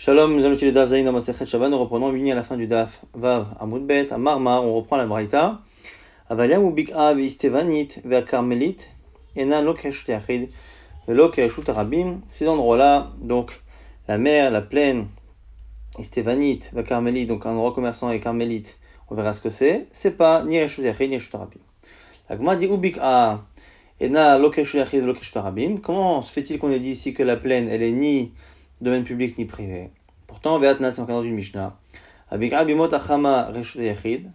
Shalom, nous allons étudier le Daf Zayin dans Masechet Shabbat. Nous reprenons Vini à la fin du Daf Vav Amud Bet, à Marmar, on reprend la Braïta. Avaliam ou Bik'a ve'Istevanit ve'Karmelit, Ena lo Keshut Yachid, ve'lo Keshut Arabim. Ces endroits-là, donc la mer, la plaine, Istevanit ve'Karmelit, donc un endroit commerçant et Karmelit, on verra ce que c'est. C'est pas ni Keshut Yachid ni Keshut Arabim. La Gemara dit ou Bik'a, Ena lo Keshut Yachid ve'lo Keshut Arabim. Comment se fait-il qu'on ait dit ici que la plaine, elle est ni domaine public ni privé? Pourtant, Ve'atna, c'est dans une Mishnah. Abik'a bimot achama reshut yachid.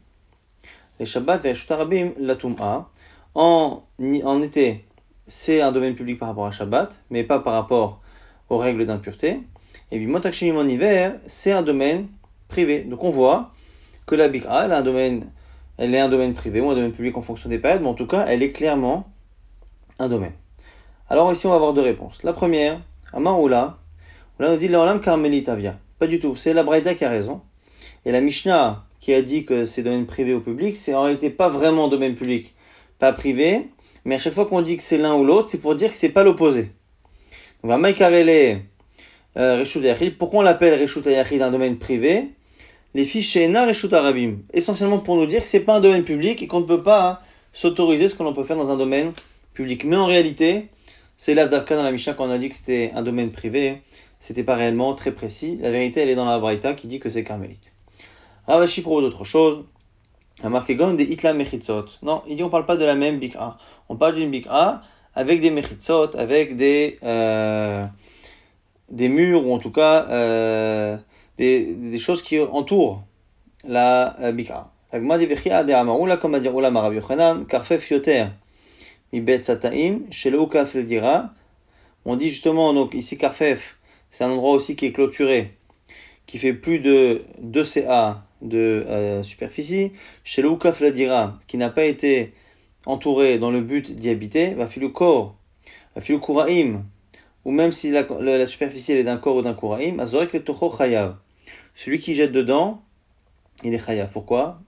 Les Shabbat ve'reshut arabim la tum'a. En été, c'est un domaine public par rapport à Shabbat, mais pas par rapport aux règles d'impureté. Et bimot akshimim en hiver, c'est un domaine privé. Donc on voit que la Bik'a, elle est un domaine privé ou un domaine public en fonction des périodes, mais en tout cas, elle est clairement un domaine. Alors ici, on va avoir deux réponses. La première, Amaroula, là on dit l'Olam Karmelit Avia. Pas du tout, c'est la Braïta qui a raison. Et la Mishnah qui a dit que c'est domaine privé ou public, c'est en réalité pas vraiment domaine public, pas privé, mais à chaque fois qu'on dit que c'est l'un ou l'autre, c'est pour dire que c'est pas l'opposé. Donc à Maïkarele Reshut Yachid, pourquoi on l'appelle Reshut Yachid un domaine privé? Les fiches She'ena Reshut Arabim, essentiellement pour nous dire que c'est pas un domaine public et qu'on ne peut pas s'autoriser ce que l'on peut faire dans un domaine public. Mais en réalité, c'est l'Avdavka dans la Mishnah quand on a dit que c'était un domaine privé. C'était pas réellement très précis. La vérité, elle est dans la Braïta qui dit que c'est carmélite. Ravashi propose autre chose. A marqué Gon des Hitla Mechitzot. Non, il dit on parle pas de la même Bik'a. On parle d'une Bik'a avec des Mechitzot, avec des murs, ou en tout cas des choses qui entourent la Bik'a. L'agma dit Vechia de Amaroula, comme a dit Olam Rabbi Yochanan, Karfef Yoter, Mibet Sataim, Shelo Kaf Ledira. On dit justement, donc ici Karfef, c'est un endroit aussi qui est clôturé, qui fait plus de 2 CA de superficie. Chez le Oukaf Ladira, qui n'a pas été entouré dans le but d'y habiter, va filer Kor, va filer Kouraim, ou même si la superficie elle est d'un Kor ou d'un Kouraim, Azorek le Tocho Chayav. Celui qui jette dedans, il est Chayav. Pourquoi?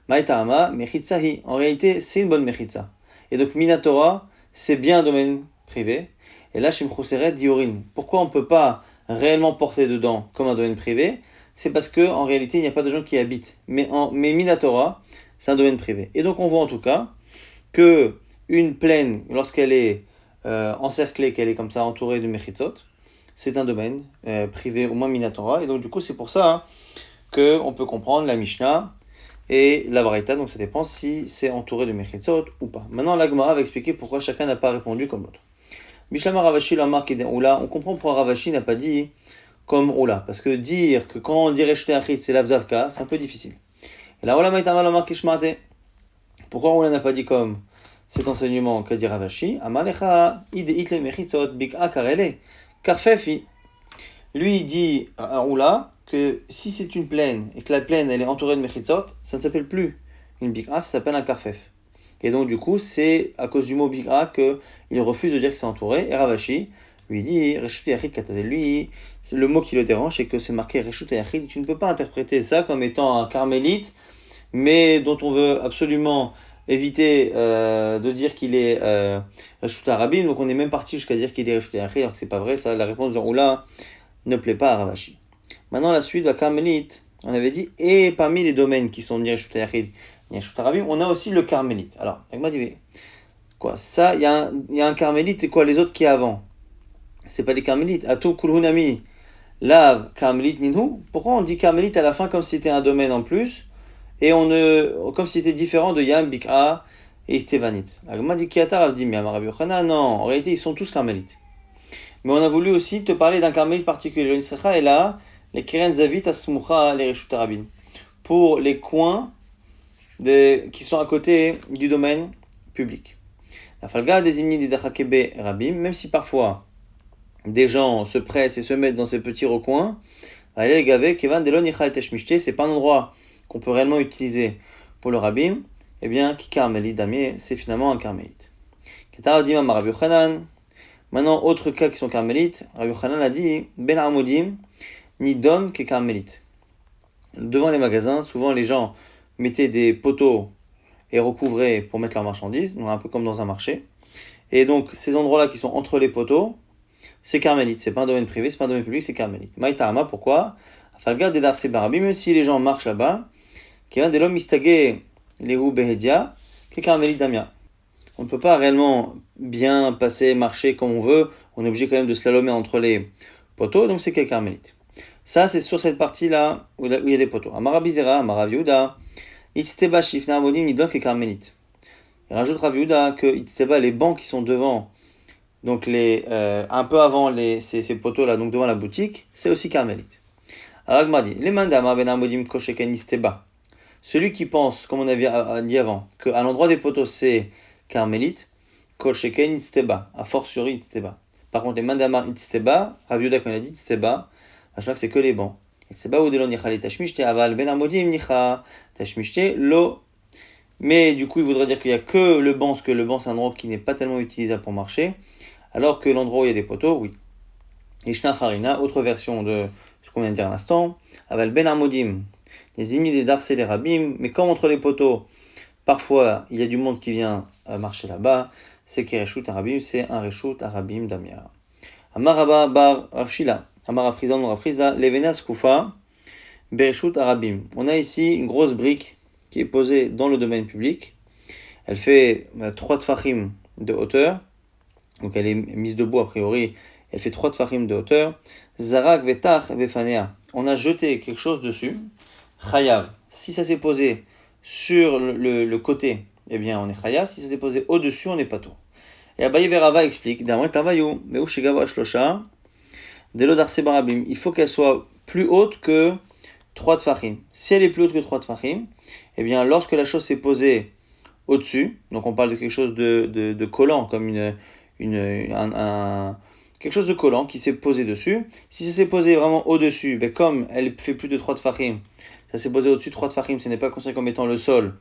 Maïtahama, Mechitsahi. En réalité, c'est une bonne Mechitsa. Et donc, Minatora, c'est bien un domaine privé. Et là, Shim Khoseret Diorin. Pourquoi on ne peut pas réellement porter dedans comme un domaine privé? C'est parce qu'en réalité, il n'y a pas de gens qui y habitent. Mais Minatora, c'est un domaine privé. Et donc, on voit en tout cas que une plaine, lorsqu'elle est encerclée, qu'elle est comme ça entourée de Mechitzot, c'est un domaine privé, au moins Minatora. Et donc, du coup, c'est pour ça qu'on peut comprendre la Mishnah et la Braïta. Donc, ça dépend si c'est entouré de Mechitzot ou pas. Maintenant, la Gemara va expliquer pourquoi chacun n'a pas répondu comme l'autre. Bishlama Ravashi la marque et Oula, on comprend pourquoi Ravashi n'a pas dit comme Oula, parce que dire que quand on dit Reshut Yachid c'est l'Avdavka, c'est un peu difficile. Et là Oula Maïtama la marque Ishmate. Pourquoi Oula n'a pas dit comme cet enseignement qu'a dit Ravashi? Amalecha ide itle mechitzot bik'a karele karfefi. Lui il dit à Oula que si c'est une plaine et que la plaine elle est entourée de mechitzot, ça ne s'appelle plus une bik'a, ça s'appelle un karfef. Et donc, du coup, c'est à cause du mot Bik'a qu'il refuse de dire que c'est entouré. Et Ravashi lui dit Reshut Yachid Katadel. Lui, c'est le mot qui le dérange, c'est que c'est marqué Reshut Yachid. Tu ne peux pas interpréter ça comme étant un carmélite, mais dont on veut absolument éviter de dire qu'il est Reshut Arabim. Donc, on est même parti jusqu'à dire qu'il est Reshut Yachid, alors que c'est pas vrai. Ça, la réponse de Roula ne plaît pas à Ravashi. Maintenant, la suite de la carmélite, on avait dit, et parmi les domaines qui sont ni Reshut Yachid, on a aussi le carmélite. Alors, Agma dit, quoi, ça, il y a un carmélite et quoi, les autres qui est avant? C'est pas les carmélites. Atou kulhunami, lav, carmélite ninhu. Pourquoi on dit carmélite à la fin comme si c'était un domaine en plus et comme si c'était différent de Yam, Bik'a et Istevanit? Agma dit, Kiatar Avdim, Yam, Rabbi Yochanan, non, en réalité, ils sont tous carmélites. Mais on a voulu aussi te parler d'un carmélite particulier. Le est là, les Keren Zavit, Asmucha, les Reshut Arabim. Pour les coins qui sont à côté du domaine public. La falga désigne des dachakebe rabim, même si parfois des gens se pressent et se mettent dans ces petits recoins, c'est pas un endroit qu'on peut réellement utiliser pour le rabbin, eh bien, qui carmélite damier, c'est finalement un carmélite. Maintenant, autre cas qui sont carmélites, Rabbi Yochanan a dit, ben amudim, ni don que carmélite. Devant les magasins, souvent les gens mettaient des poteaux et recouvraient pour mettre leurs marchandises, donc un peu comme dans un marché. Et donc ces endroits-là qui sont entre les poteaux, c'est carmélite. C'est pas un domaine privé, c'est pas un domaine public, c'est carmélite. Maïtama, pourquoi? Afalga de Darse Barabim, même si les gens marchent là-bas, qui est de l'homme mistagé, Lehu Behedia, qui est carmélite Damia. On ne peut pas réellement bien passer, marcher comme on veut. On est obligé quand même de slalomer entre les poteaux, donc c'est quel carmélite. Ça, c'est sur cette partie-là où il y a des poteaux. Amara Bizera, Amara Viuda, Itzteba Shifna Amodim, Nidon qui est carmélite. Il rajoute Rav Yehuda que Itzteba, les bancs qui sont devant, donc un peu avant ces poteaux-là, donc devant la boutique, c'est aussi carmélite. Alors Agmar dit, les mandama ben amodim kosheken Itzteba. Celui qui pense, comme on avait dit avant, qu'à l'endroit des poteaux c'est carmélite, kol sheken Itzteba, a fortiori Itzteba. Par contre, les mandama Itzteba, Rav Yehuda quand il a dit Itzteba, je crois que c'est que les bancs. Itzteba ou de lo nicha li tashmishte aval ben amodim nicha tashmishte lo. Mais du coup, il voudrait dire qu'il n'y a que le banc, parce que le banc c'est un endroit qui n'est pas tellement utilisable pour marcher, alors que l'endroit où il y a des poteaux, oui. Ishna Harina, autre version de ce qu'on vient de dire à l'instant, aval ben amodim, les imides des darse les rabim, mais comme entre les poteaux, parfois il y a du monde qui vient marcher là-bas, c'est Kereshut Arabim, c'est un Reshut Arabim Damia. Amaraba bar Rafshila, Amar Afrizan Rafriza, Levenas Kufa, Bereshut Arabim. On a ici une grosse brique qui est posée dans le domaine public. Elle fait 3 tfachim de hauteur, donc elle est mise debout a priori, elle fait 3 tfachim de hauteur. Zarak vetach befanea. On a jeté quelque chose dessus. Chayav. Si ça s'est posé sur le côté, eh bien on est chayav. Si ça s'est posé au-dessus, on n'est pas tout. Et Abaye Verava explique, il faut qu'elle soit plus haute que 3 tfachim. Si elle est plus haute que 3 tfachim, eh bien lorsque la chose s'est posée au-dessus, donc on parle de quelque chose de collant, comme quelque chose de collant qui s'est posé dessus. Si ça s'est posé vraiment au-dessus, ben comme elle fait plus de 3 tfachim, ça s'est posé au-dessus de 3 tfachim, ce n'est pas considéré comme étant le sol,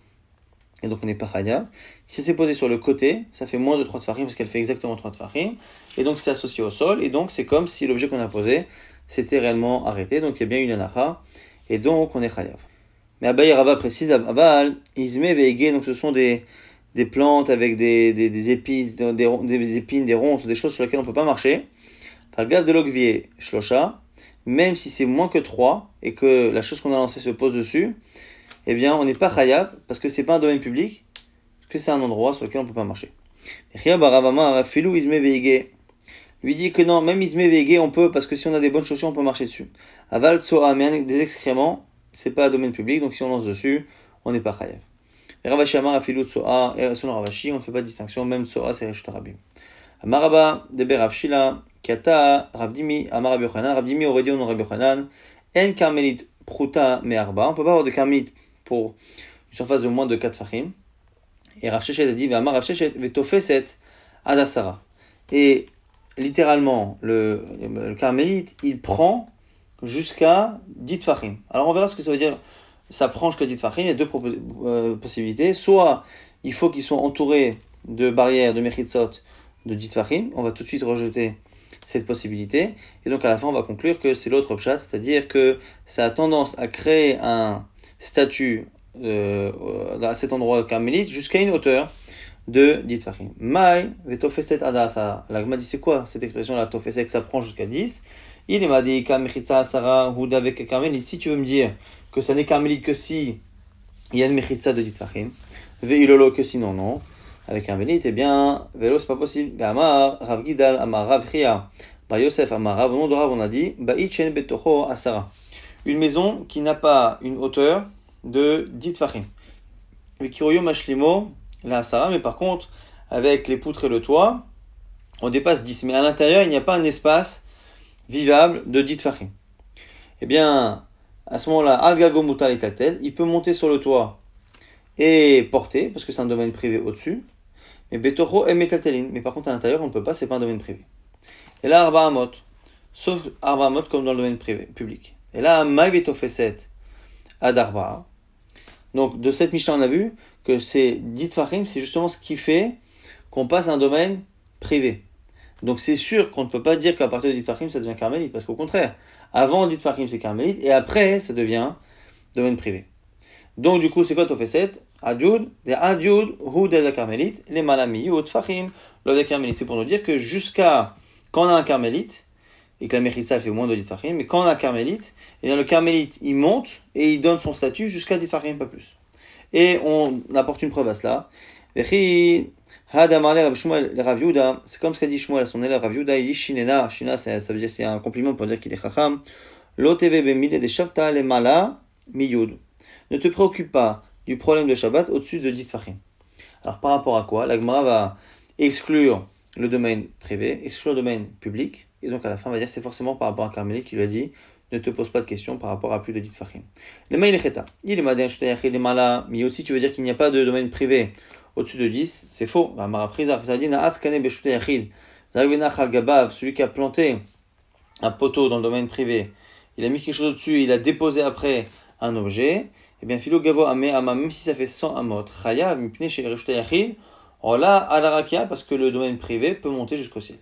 et donc on n'est pas chayav. Si ça s'est posé sur le côté, ça fait moins de 3 tfachim, parce qu'elle fait exactement 3 tfachim, et donc c'est associé au sol, et donc c'est comme si l'objet qu'on a posé s'était réellement arrêté, donc il y a bien une anacha, et donc on est chayav. Mais Abaye Rava précise, Abal, Izme Veige, donc ce sont des plantes avec des épices, des épines, des ronces, des choses sur lesquelles on ne peut pas marcher. Falgav de l'ogvier, Shlosha, même si c'est moins que 3 et que la chose qu'on a lancée se pose dessus, eh bien on n'est pas chayav parce que c'est pas un domaine public, parce que c'est un endroit sur lequel on ne peut pas marcher. Lui dit que non, même Izme Veige on peut, parce que si on a des bonnes chaussures on peut marcher dessus. Aval Soa, mais des excréments, c'est pas un domaine public, donc si on lance dessus, on n'est pas chayav. Ravashi Amar Afilu Tsoa, et selon Ravashi, on ne fait pas de distinction, même Tsoa c'est Reshut Arabim. Amaraba, Deber Ravshila, Kata, Rabdimi, Amar Rabbi Yochanan, Rabdimi aurait dit au nom Rabbi Yochanan, En Karmelit Pruta Me'arba, on ne peut pas avoir de Karmelit pour une surface de moins de 4 fachim. Et Rav Sheshet a dit, Amar Rav Sheshet, Vetofeset Adasara. Et littéralement, le Karmelit, il prend jusqu'à 10 fachim. Alors on verra ce que ça veut dire. Ça prend jusqu'à 10 fachim, il y a deux possibilités. Soit il faut qu'ils soient entourés de barrières, de mechitzot, de 10 fachim. On va tout de suite rejeter cette possibilité. Et donc à la fin, on va conclure que c'est l'autre pshat, c'est-à-dire que ça a tendance à créer un statut à cet endroit carmélite jusqu'à une hauteur de 10 fachim. Mai, vetofeset adasa. La Gemara dit c'est quoi cette expression-là, tofeset, que ça prend jusqu'à 10. Il m'a dit kamechitza asara huda avec carmélite. Si tu veux me dire que ça n'est carmélite que si il y a une mechitza de 10 fachim, veilolo que sinon non, avec carmélite, eh bien, vélo c'est pas possible. Amar, Rav Gidal, Amar Rav Chia, Bar Yosef, Amar Rav, au nom de Rav, on a dit, Ba'itchen betocho asara. Une maison qui n'a pas une hauteur de 10 fachim. Vikiroyo mashlimo, la asara, mais par contre, avec les poutres et le toit, on dépasse 10. Mais à l'intérieur, il n'y a pas un espace vivable de 10 fachim. Eh bien, à ce moment-là, Al-Gago Mutal et Tatel, il peut monter sur le toit et porter, parce que c'est un domaine privé au-dessus. Mais Betocho et Metatelin, mais par contre à l'intérieur, on ne peut pas, c'est pas un domaine privé. Et là, Arba Amot, sauf Arba Amot comme dans le domaine privé, public. Et là, Maï Betofeset Ad Arba. Donc, de cette Mishnah, on a vu que c'est 10 Fahim, c'est justement ce qui fait qu'on passe à un domaine privé. Donc c'est sûr qu'on ne peut pas dire qu'à partir de 10 Fahim, ça devient carmélite, parce qu'au contraire, avant 10 Fahim, c'est carmélite, et après, ça devient domaine privé. Donc du coup, c'est quoi Tofeset? Adjud, des Adjud, Hu de la carmélite, les Malami, Yud, Fahim, le de carmélite. C'est pour nous dire que jusqu'à quand on a un carmélite, et que la Mechitsa fait moins de 10 Tfachim, mais quand on a un carmélite, et bien le carmélite, il monte et il donne son statut jusqu'à 10 Tfachim, pas plus. Et on apporte une preuve à cela. C'est comme ce qu'a dit Shmuel à son élève Rav Yehuda, il dit Shinena, Shina, ça veut dire c'est un compliment pour dire qu'il est Chacham. L'OTV bemile de Shavta le mala miyud. Ne te préoccupe pas du problème de Shabbat au-dessus de 10 Tfachim. Alors par rapport à quoi? La Gemara va exclure le domaine privé, exclure le domaine public, et donc à la fin on va dire c'est forcément par rapport à Carmélite qui lui a dit ne te pose pas de questions par rapport à plus de 10 Tfachim. Le mail est il est madin shtayachid le mala miyud. Si tu veux dire qu'il n'y a pas de domaine privé au-dessus de 10, c'est faux. Celui qui a planté un poteau dans le domaine privé, il a mis quelque chose au-dessus, il a déposé après un objet, et bien philo gavo ame ama, même si ça fait 100 amot, chayav mipne chez reshut yachid, là alarakia, parce que le domaine privé peut monter jusqu'au ciel.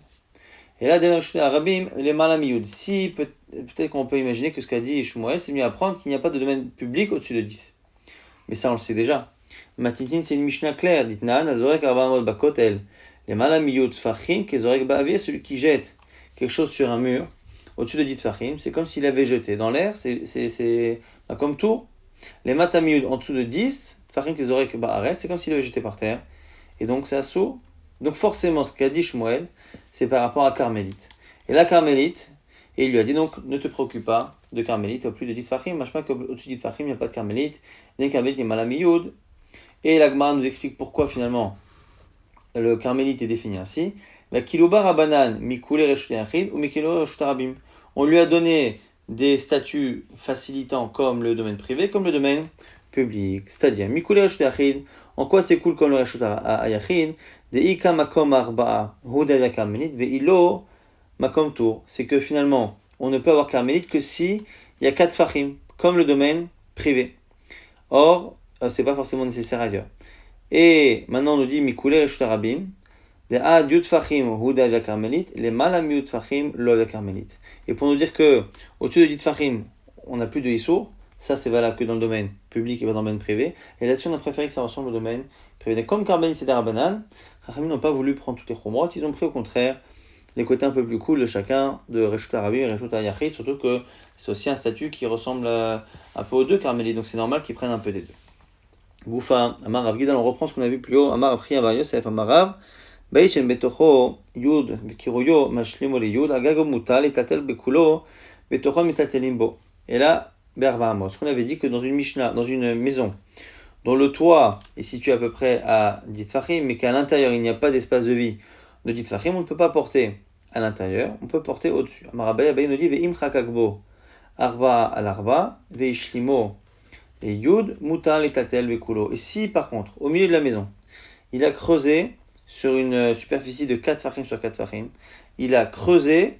Et là, derrière reshut arabim, les malamiyud. Si peut-être qu'on peut imaginer que ce qu'a dit Shmuel, c'est mieux apprendre qu'il n'y a pas de domaine public au-dessus de 10. Mais ça, on le sait déjà. Matitin, c'est une Mishnah claire. Ditna, nazorek arbamot bakotel. Les malamiyud fachim, kezorek ba'avir, celui qui jette quelque chose sur un mur au-dessus de 10 tfachim, c'est comme s'il avait jeté dans l'air, c'est comme tout. Les matamiyud en dessous de 10, tfachim kezorek ba'aret, c'est comme s'il avait jeté par terre. Et donc c'est un saut. Donc forcément, ce qu'a dit Shmuel, c'est par rapport à Carmélite. Et la Carmélite, et il lui a dit donc, ne te préoccupe pas de Carmélite au plus de 10 tfachim, machma qu'au-dessus de 10 tfachim, il n'y a pas de Carmélite, ni Carmélite, ni malamiyud. Et la Gemara nous explique pourquoi finalement le Carmélite est défini ainsi. On lui a donné des statuts facilitants comme le domaine privé, comme le domaine public. C'est-à-dire, en quoi c'est cool comme le Reshut Hayachid? C'est que finalement, on ne peut avoir Carmélite que si il y a 4 Fachim, comme le domaine privé. Or, c'est pas forcément nécessaire ailleurs. Et maintenant, on nous dit Mikule Reshut Rabim. Et pour nous dire que au-dessus de 10 tfachim, on n'a plus de Issour, ça c'est valable que dans le domaine public et pas dans le domaine privé. Et là-dessus, on a préféré que ça ressemble au domaine privé. Comme Carmélite c'est Darabanan, Chachamim n'ont pas voulu prendre toutes les chumrot, ils ont pris au contraire les côtés un peu plus cool de chacun, de Reshut Harabim et Reshut Hayachid, surtout que c'est aussi un statut qui ressemble un peu aux deux Carmélites, donc c'est normal qu'ils prennent un peu des deux. Goufa, Amar Rav Gidal, on reprend ce qu'on a vu plus haut, Amar Apri Amar Yosef, Amar Rav, Baïchen Betocho, Yud, Kiruyo, Mashlimo le Yud, Agago Mutal, Etatel Bekulo, Betocho Mitatelimbo. Et là, Berva Amot, ce qu'on avait dit que dans une Mishnah, dans une maison, dont le toit est situé à peu près à 10 tfachim, mais qu'à l'intérieur il n'y a pas d'espace de vie de 10 tfachim, on ne peut pas porter à l'intérieur, on peut porter au-dessus. Amar Abaye, Abaye nous dit Ve'im chakakbo, arba al arba, ve'ishlimo, et yud, mutal et tatel bekulo. Et si par contre, au milieu de la maison, il a creusé sur une superficie de 4 tfachim sur 4 tfachim, il a creusé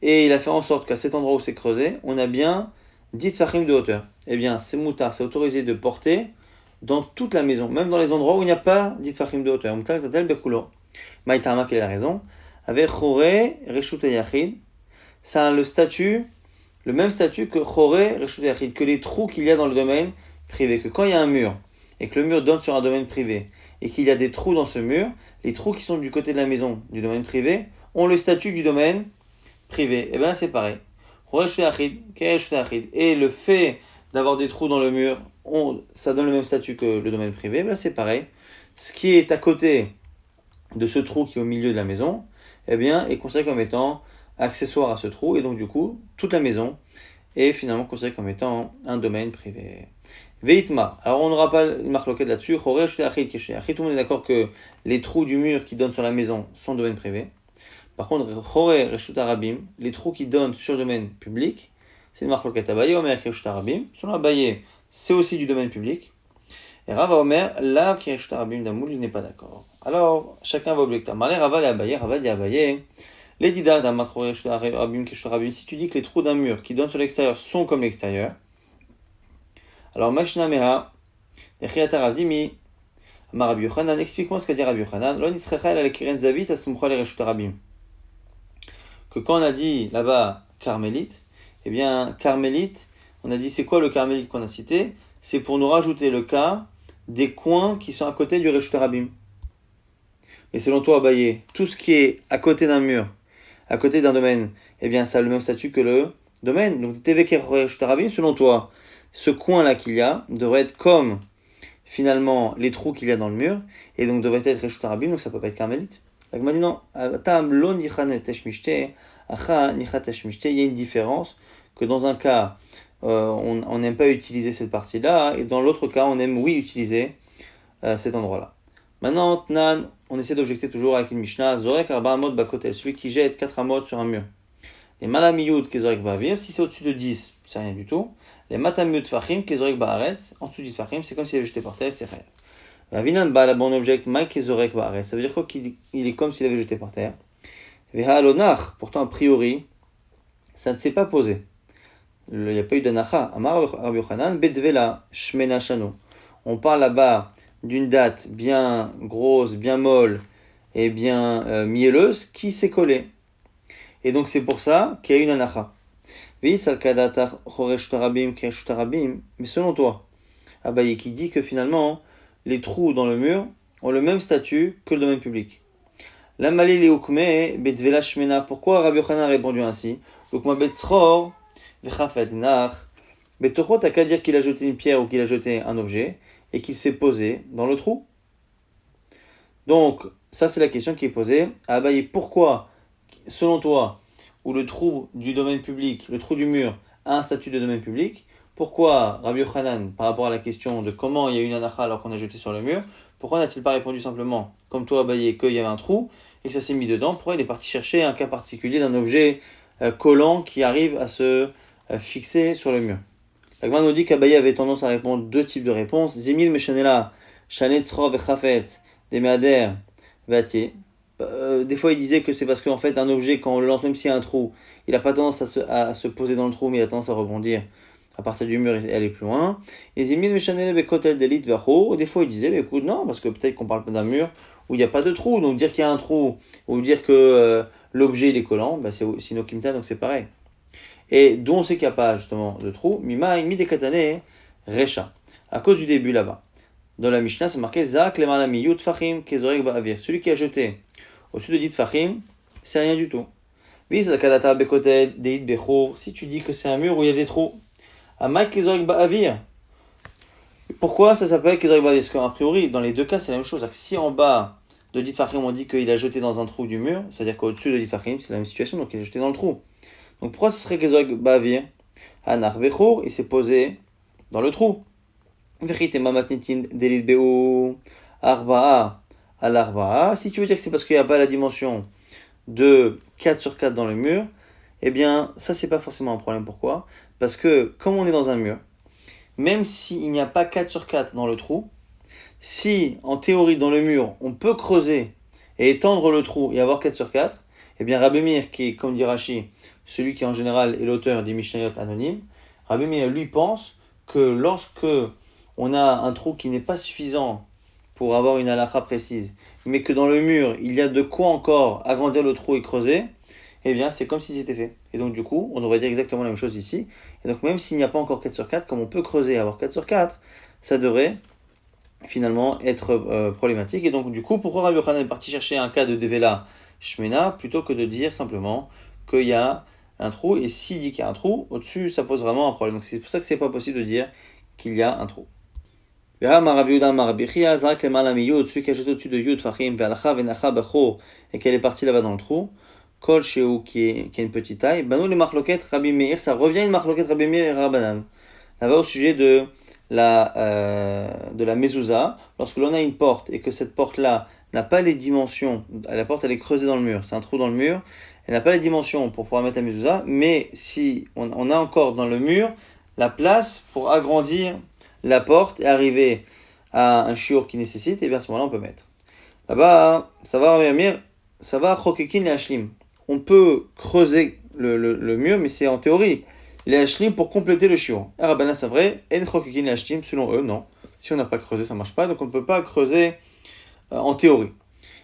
et il a fait en sorte qu'à cet endroit où c'est creusé, on a bien 10 tfachim de hauteur. Eh bien, c'est mutar, c'est autorisé de porter dans toute la maison, même dans les endroits où il n'y a pas 10 tfachim de hauteur. Mutal et tatel bekulo. Maïtama, quelle est la raison? Avec Choré, Reshut Hayachid, ça a le même statut que Choré, Reshut Hayachid, que les trous qu'il y a dans le domaine privé. Que quand il y a un mur, et que le mur donne sur un domaine privé, et qu'il y a des trous dans ce mur, les trous qui sont du côté de la maison, du domaine privé, ont le statut du domaine privé. Et bien là, c'est pareil. Choré, Reshut Hayachid, Reshut Hayachid. Et le fait d'avoir des trous dans le mur, ça donne le même statut que le domaine privé. Là, c'est pareil. Ce qui est à côté de ce trou qui est au milieu de la maison, eh bien, est considéré comme étant accessoire à ce trou, et donc du coup, toute la maison est finalement considérée comme étant un domaine privé. Veitma, alors on n'aura pas une marque locale là-dessus, tout le monde est d'accord que les trous du mur qui donnent sur la maison sont domaine privé. Par contre, les trous qui donnent sur le domaine public, c'est une marque locale Abaye, Omer Reshut Harabim, selon Abaye, c'est aussi du domaine public. Et Rava Omer, là, qui Reshut Harabim d'Amoul, il n'est pas d'accord. Alors, chacun va objecter. Marlé, Rava et Abaye, Rava dit Abaye, les Dida d'Amatro Reshut Harabim, si tu dis que les trous d'un mur qui donnent sur l'extérieur sont comme l'extérieur, alors Mashna Meha, Echiata Ravdimi, Amar Rabbi Yochanan, explique-moi ce qu'a dit Rabbi Yochanan, Lo Nitzrecha el Kiren Zavit Asumcha le Reshut Harabim. Que quand on a dit là-bas Carmélite, eh bien, Carmélite, on a dit c'est quoi le Carmélite qu'on a cité? C'est pour nous rajouter le cas des coins qui sont à côté du Reshut Harabim. Et selon toi, Abaye, tout ce qui est à côté d'un mur, à côté d'un domaine, eh bien, ça a le même statut que le domaine. Donc, Teveke Reshut Harabim, selon toi, ce coin-là qu'il y a devrait être comme, finalement, les trous qu'il y a dans le mur, et donc devrait être Reshut Harabim, donc ça peut pas être carmélite. Donc, m'a dit non, il y a une différence, que dans un cas, on n'aime pas utiliser cette partie-là, et dans l'autre cas, on aime, oui, utiliser cet endroit-là. Maintenant, Tnan, on essaie d'objecter toujours avec une Mishnah, Zorek Arba Amot Bakotel, celui qui jette 4 amot sur un mur. Les Malamiyud Kezorek Ba'avir, si c'est au-dessus de 10, c'est rien du tout. Les Matamiyud Fachim Kezorek Ba'aretz, en dessous de 10 Fachim, c'est comme s'il avait jeté par terre, c'est rien. Vavinan Ba'ala bon object, Mike Kezorek Ba'aretz, ça veut dire quoi qu'il est comme s'il avait jeté par terre. Veha Alonach, pourtant a priori, ça ne s'est pas posé. Il n'y a pas eu d'anacha. Amar Rabbi Yochanan, Bedvela, Shmena Shano. On parle là-bas d'une date bien grosse, bien molle et bien mielleuse qui s'est collée. Et donc c'est pour ça qu'il y a une anacha. Mais selon toi, Abaye qui dit que finalement, les trous dans le mur ont le même statut que le domaine public. La Malé Leukme, Bedvela Shmena. Pourquoi Rabbi Yochanan a répondu ainsi? Leukma Betzror, Vechafet Nach. Betoro, t'as qu'à dire qu'il a jeté une pierre ou qu'il a jeté un objet et qu'il s'est posé dans le trou. Donc, ça c'est la question qui est posée. Abaye, pourquoi, selon toi, où le trou du domaine public, le trou du mur, a un statut de domaine public, pourquoi Rabbi Yochanan, par rapport à la question de comment il y a une anacha alors qu'on a jeté sur le mur, pourquoi n'a-t-il pas répondu simplement, comme toi Abaye, qu'il y avait un trou et que ça s'est mis dedans? Pourquoi il est parti chercher un cas particulier d'un objet collant qui arrive à se fixer sur le mur? L'Agma nous dit qu'Abaye avait tendance à répondre deux types de réponses. Zimil Meshanela, Shanet Srov Echafetz, Demeader, Vati. Des fois, il disait que c'est parce qu'en fait, un objet, quand on le lance, même s'il y a un trou, il n'a pas tendance à se poser dans le trou, mais il a tendance à rebondir à partir du mur et aller plus loin. Et Zimil Meshanela Bekotel Delit Vacho. Des fois, il disait, écoute, non, parce que peut-être qu'on parle d'un mur où il n'y a pas de trou. Donc, dire qu'il y a un trou, ou dire que l'objet il est collant, bah, c'est Sinokimta, donc c'est pareil. Et d'où on sait qu'il n'y a pas justement de trou, Mima, mi des katane, Recha. À cause du début là-bas. Dans la Mishnah, c'est marqué Zak lemalami yut fachim kezorek ba'avir. Celui qui a jeté au-dessus de 10 fachim, c'est rien du tout. Si tu dis que c'est un mur où il y a des trous, Amak kezorek ba'avir. Pourquoi ça s'appelle kezorek ba'avir? Parce qu'a priori, dans les deux cas, c'est la même chose. Si en bas de 10 fachim, on dit qu'il a jeté dans un trou du mur, c'est-à-dire qu'au-dessus de 10 fachim, c'est la même situation, donc il a jeté dans le trou. Donc pourquoi ce serait Kezorek Ba'avir? Anar Bechor, il s'est posé dans le trou. Vechitema matnitin delit beu arba'a al arba'a. Si tu veux dire que c'est parce qu'il n'y a pas la dimension de 4 sur 4 dans le mur, eh bien ça c'est pas forcément un problème. Pourquoi? Parce que comme on est dans un mur, même s'il n'y a pas 4 sur 4 dans le trou, si en théorie dans le mur on peut creuser et étendre le trou et avoir 4 sur 4, eh bien Rabbi Meir, qui est comme dit Rashi, celui qui en général est l'auteur des Mishnayot anonymes, Rabbi Meir lui pense que lorsque on a un trou qui n'est pas suffisant pour avoir une halakha précise, mais que dans le mur il y a de quoi encore agrandir le trou et creuser, eh bien c'est comme si c'était fait. Et donc du coup, on devrait dire exactement la même chose ici. Et donc même s'il n'y a pas encore 4 sur 4, comme on peut creuser et avoir 4 sur 4, ça devrait finalement être problématique. Et donc du coup, pourquoi Rabbi Yochanan est parti chercher un cas de Devela Shmena plutôt que de dire simplement qu'il y a un trou, et s'il dit qu'il y a un trou, au-dessus ça pose vraiment un problème. Donc c'est pour ça que c'est pas possible de dire qu'il y a un trou. Celui qui a jeté au-dessus de Yud Fachim et qu'elle est partie là-bas dans le trou, Kol Sheu qui a une petite taille, Banou les Marloket Rabbi Meir, ça revient une Marloket Rabbi Meir et Rabbanan. Là-bas au sujet de la mezouza, lorsque l'on a une porte et que cette porte-là n'a pas les dimensions, la porte elle est creusée dans le mur, c'est un trou dans le mur, elle n'a pas les dimensions pour pouvoir mettre la mezouza, mais si on a encore dans le mur la place pour agrandir la porte et arriver à un shiur qui nécessite, et bien à ce moment-là on peut mettre. Là-bas, ça va chokekin et hashlim. On peut creuser le mur, mais c'est en théorie. Les hashlim pour compléter le shiur. Rabbanan c'est vrai, en chokekin et hashlim, selon eux, non. Si on n'a pas creusé, ça ne marche pas, donc on ne peut pas creuser en théorie.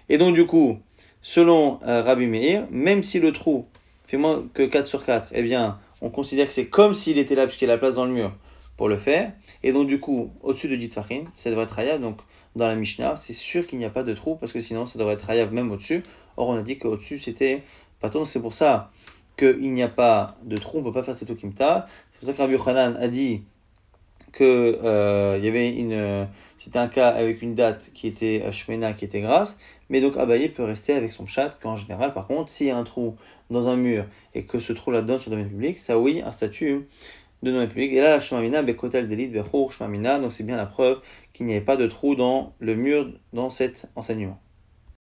Et donc du coup, selon Rabbi Meir, même si le trou fait moins que 4 sur 4, eh bien, on considère que c'est comme s'il était là, puisqu'il y a la place dans le mur pour le faire. Et donc du coup, au-dessus de 10 tfachim, ça devrait être hayav. Donc dans la Mishnah, c'est sûr qu'il n'y a pas de trou, parce que sinon ça devrait être hayav même au-dessus. Or on a dit qu'au-dessus c'était Pardon, c'est pour ça qu'il n'y a pas de trou, on ne peut pas faire cette okimta. C'est pour ça que Rabbi Yochanan a dit que il y avait c'était un cas avec une date qui était shmena, qui était grasse, mais donc Abaye peut rester avec son pshat, qu'en général, par contre, s'il y a un trou dans un mur et que ce trou là-dedans sur le domaine public, ça oui, un statut de domaine public. Et là, la shmamina, bekotel delit, bechur shmamina, donc c'est bien la preuve qu'il n'y avait pas de trou dans le mur dans cet enseignement.